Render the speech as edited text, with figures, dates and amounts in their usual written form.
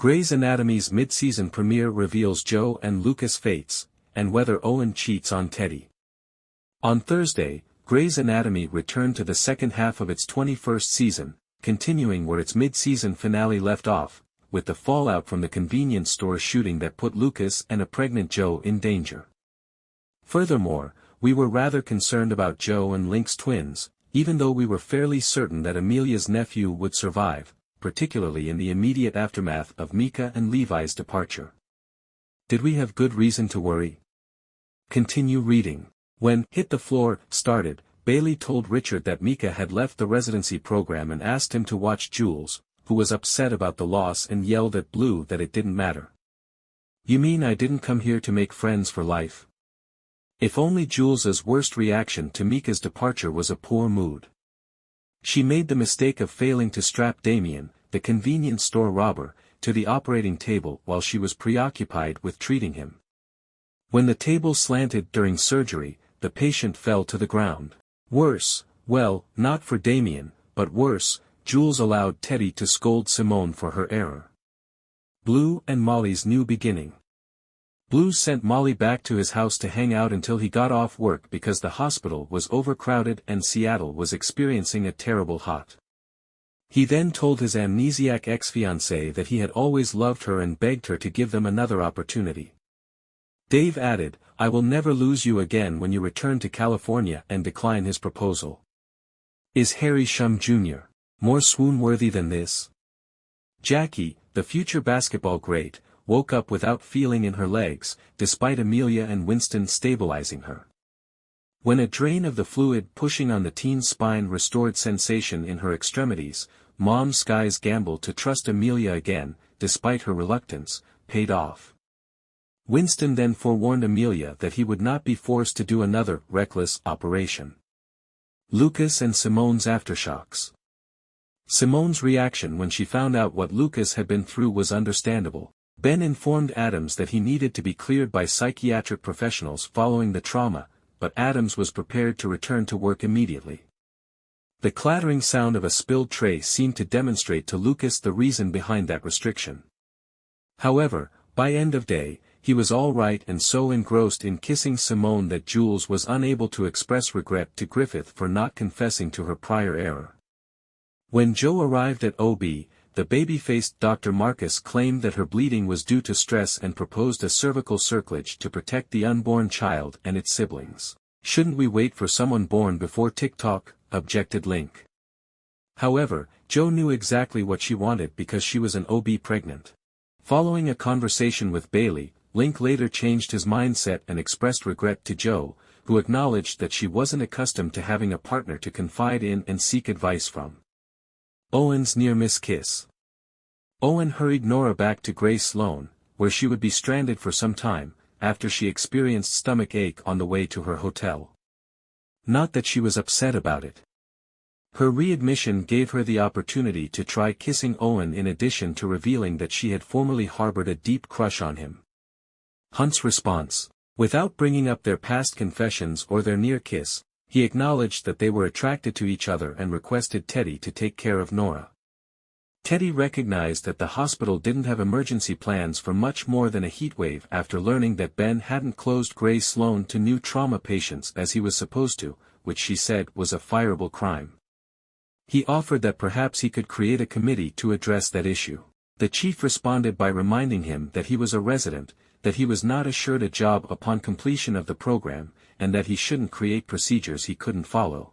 Grey's Anatomy's mid-season premiere reveals Joe and Lucas' fates, and whether Owen cheats on Teddy. On Thursday, Grey's Anatomy returned to the second half of its 21st season, continuing where its mid-season finale left off, with the fallout from the convenience store shooting that put Lucas and a pregnant Joe in danger. Furthermore, we were rather concerned about Joe and Link's twins, even though we were fairly certain that Amelia's nephew would survive, particularly in the immediate aftermath of Mika and Levi's departure. Did we have good reason to worry? Continue reading. When Hit the Floor started, Bailey told Richard that Mika had left the residency program and asked him to watch Jules, who was upset about the loss and yelled at Blue that it didn't matter. "You mean I didn't come here to make friends for life?" If only Jules's worst reaction to Mika's departure was a poor mood. She made the mistake of failing to strap Damien, the convenience store robber, to the operating table while she was preoccupied with treating him. When the table slanted during surgery, the patient fell to the ground. Worse, well, not for Damien, but worse, Jules allowed Teddy to scold Simone for her error. Blue and Molly's new beginning. Blue sent Molly back to his house to hang out until he got off work because the hospital was overcrowded and Seattle was experiencing a terrible hot. He then told his amnesiac ex-fiancée that he had always loved her and begged her to give them another opportunity. Dave added, "I will never lose you again when you return to California," and decline his proposal. Is Harry Shum Jr. more swoon-worthy than this? Jackie, the future basketball great, woke up without feeling in her legs, despite Amelia and Winston stabilizing her. When a drain of the fluid pushing on the teen's spine restored sensation in her extremities, Mom Sky's gamble to trust Amelia again, despite her reluctance, paid off. Winston then forewarned Amelia that he would not be forced to do another reckless operation. Lucas and Simone's aftershocks. Simone's reaction when she found out what Lucas had been through was understandable. Ben informed Adams that he needed to be cleared by psychiatric professionals following the trauma, but Adams was prepared to return to work immediately. The clattering sound of a spilled tray seemed to demonstrate to Lucas the reason behind that restriction. However, by end of day, he was all right and so engrossed in kissing Simone that Jules was unable to express regret to Griffith for not confessing to her prior error. When Joe arrived at OB, the baby-faced Dr. Marcus claimed that her bleeding was due to stress and proposed a cervical circlage to protect the unborn child and its siblings. "Shouldn't we wait for someone born before TikTok?" objected Link. However, Joe knew exactly what she wanted because she was an OB pregnant. Following a conversation with Bailey, Link later changed his mindset and expressed regret to Joe, who acknowledged that she wasn't accustomed to having a partner to confide in and seek advice from. Owen's near-miss kiss. Owen hurried Nora back to Grey Sloan, where she would be stranded for some time, after she experienced stomach ache on the way to her hotel. Not that she was upset about it. Her readmission gave her the opportunity to try kissing Owen in addition to revealing that she had formerly harbored a deep crush on him. Hunt's response. Without bringing up their past confessions or their near kiss, he acknowledged that they were attracted to each other and requested Teddy to take care of Nora. Teddy recognized that the hospital didn't have emergency plans for much more than a heatwave after learning that Ben hadn't closed Grey Sloan to new trauma patients as he was supposed to, which she said was a fireable crime. He offered that perhaps he could create a committee to address that issue. The chief responded by reminding him that he was a resident, that he was not assured a job upon completion of the program, and that he shouldn't create procedures he couldn't follow.